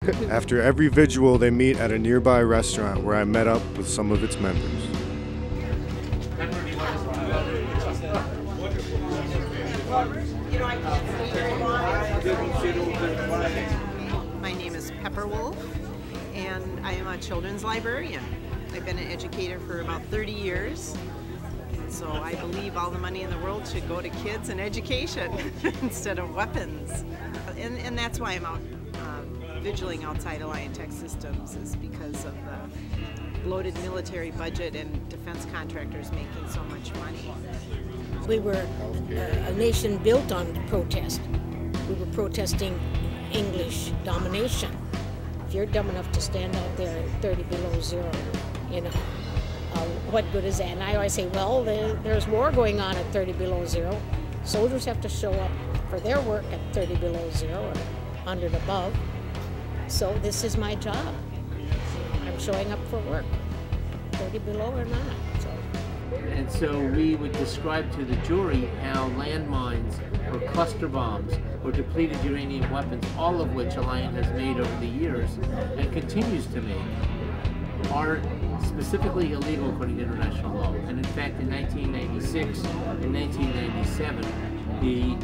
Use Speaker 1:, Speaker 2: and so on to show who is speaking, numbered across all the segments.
Speaker 1: After every vigil, they meet at a nearby restaurant where I met up with some of its members.
Speaker 2: My name is Pepper Wolf, and I am a children's librarian. I've been an educator for about 30 years. So I believe all the money in the world should go to kids and education instead of weapons. And that's why I'm out vigiling outside Alliant Tech Systems, is because of the bloated military budget and defense contractors making so much money.
Speaker 3: We were a nation built on protest. We were protesting English domination. If you're dumb enough to stand out there at 30 below zero, you know, what good is that? And I always say, well, there's war going on at 30 below zero. Soldiers have to show up for their work at 30 below zero or 100 above. So this is my job. I'm showing up for work, 30 below or not.
Speaker 4: And so we would describe to the jury how landmines or cluster bombs or depleted uranium weapons, all of which Alliant has made over the years and continues to make, are specifically illegal according to international law. And in fact, in 1996 and 1997, the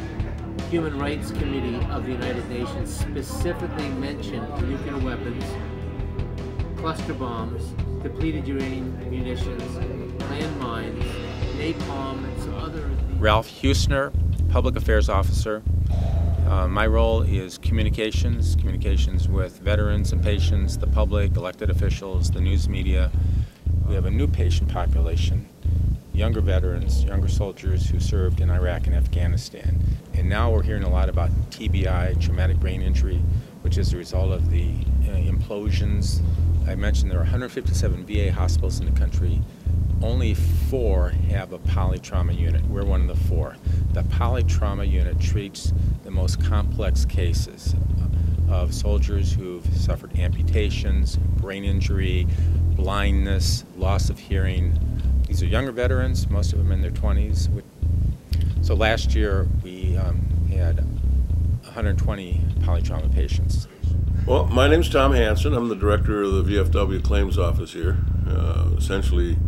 Speaker 4: Human Rights Committee of the United Nations specifically mentioned nuclear weapons, cluster bombs, depleted uranium munitions, landmines, napalm, and some other...
Speaker 5: Ralph Husner, Public Affairs Officer. My role is communications with veterans and patients, the public, elected officials, the news media. We have a new patient population, younger veterans, younger soldiers who served in Iraq and Afghanistan. And now we're hearing a lot about TBI, traumatic brain injury, which is the result of the implosions. I mentioned there are 157 VA hospitals in the country. Only 4 have a polytrauma unit. We're one of the 4. The polytrauma unit treats the most complex cases of soldiers who've suffered amputations, brain injury, blindness, loss of hearing. These are younger veterans, most of them in their 20s. So last year we had 120 polytrauma patients.
Speaker 6: Well, my name's Tom Hansen. I'm the director of the VFW Claims Office here. Essentially,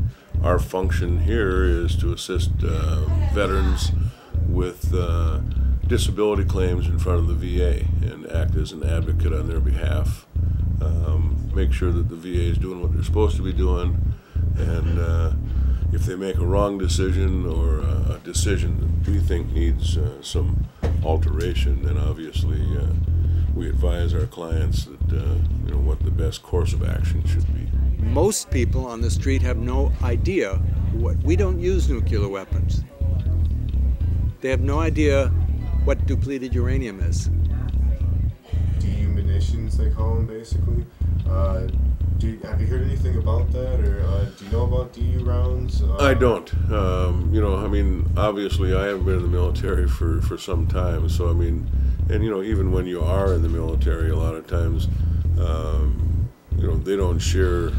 Speaker 6: our function here is to assist veterans with disability claims in front of the VA and act as an advocate on their behalf. Make sure that the VA is doing what they're supposed to be doing, and if they make a wrong decision or a decision that we think needs some alteration, then obviously we advise our clients that you know, what the best course of action should be.
Speaker 7: Most people on the street have no idea we don't use nuclear weapons. They have no idea what depleted uranium is.
Speaker 1: DU munitions, they call them, basically. Have you heard anything about that, or do you know about DU rounds?
Speaker 6: I don't. You know, I mean, obviously I haven't been in the military for some time, so I mean, and you know, even when you are in the military, a lot of times, you know, they don't share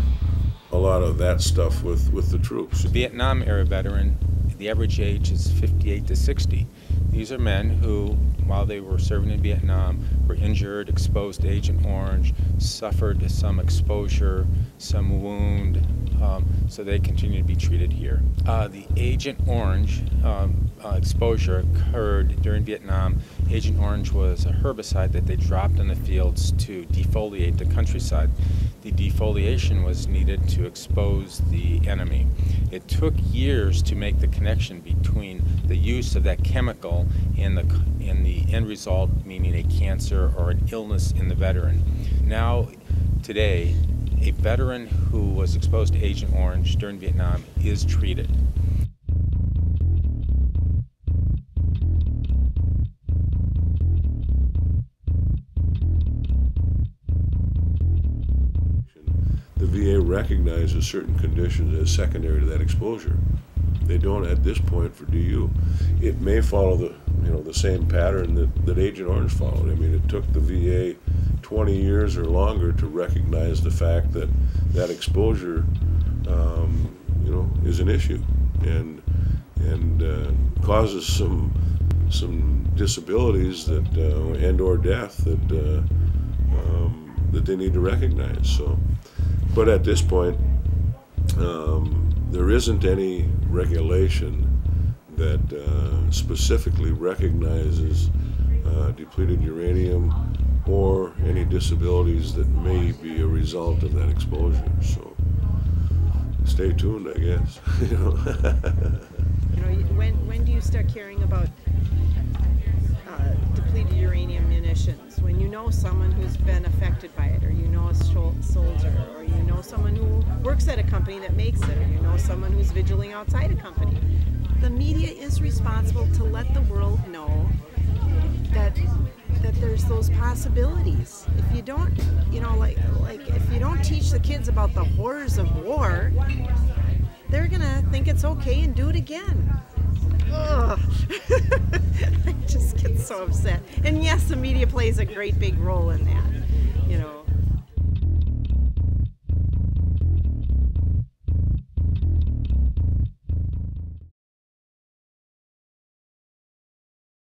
Speaker 6: a lot of that stuff with the troops.
Speaker 5: Vietnam era veteran, the average age is 58 to 60. These are men who, while they were serving in Vietnam, were injured, exposed to Agent Orange, suffered some exposure, some wound, so they continue to be treated here. The Agent Orange exposure occurred during Vietnam. Agent Orange was a herbicide that they dropped in the fields to defoliate the countryside. The defoliation was needed to expose the enemy. It took years to make the connection between the use of that chemical and the end result, meaning a cancer or an illness in the veteran. Now, today, a veteran who was exposed to Agent Orange during Vietnam is treated.
Speaker 6: The VA recognizes certain conditions as secondary to that exposure. They don't at this point for DU. It may follow the same pattern that Agent Orange followed. I mean, it took the VA 20 years or longer to recognize the fact that that exposure, you know, is an issue and causes some disabilities that and or death that that they need to recognize. So, but at this point, there isn't any regulation that specifically recognizes depleted uranium or any disabilities that may be a result of that exposure. So stay tuned, I guess. You know,
Speaker 2: when do you start caring about depleted uranium munitions? When you know someone who's been affected by it, or you know a soldier, or you know someone who works at a company that makes it, or you know someone who's vigiling outside a company. The media is responsible to let the world know that there's those possibilities. If you don't, you know, like if you don't teach the kids about the horrors of war, they're gonna think it's okay and do it again. Ugh. I just get so upset. And yes, the media plays a great big role in that.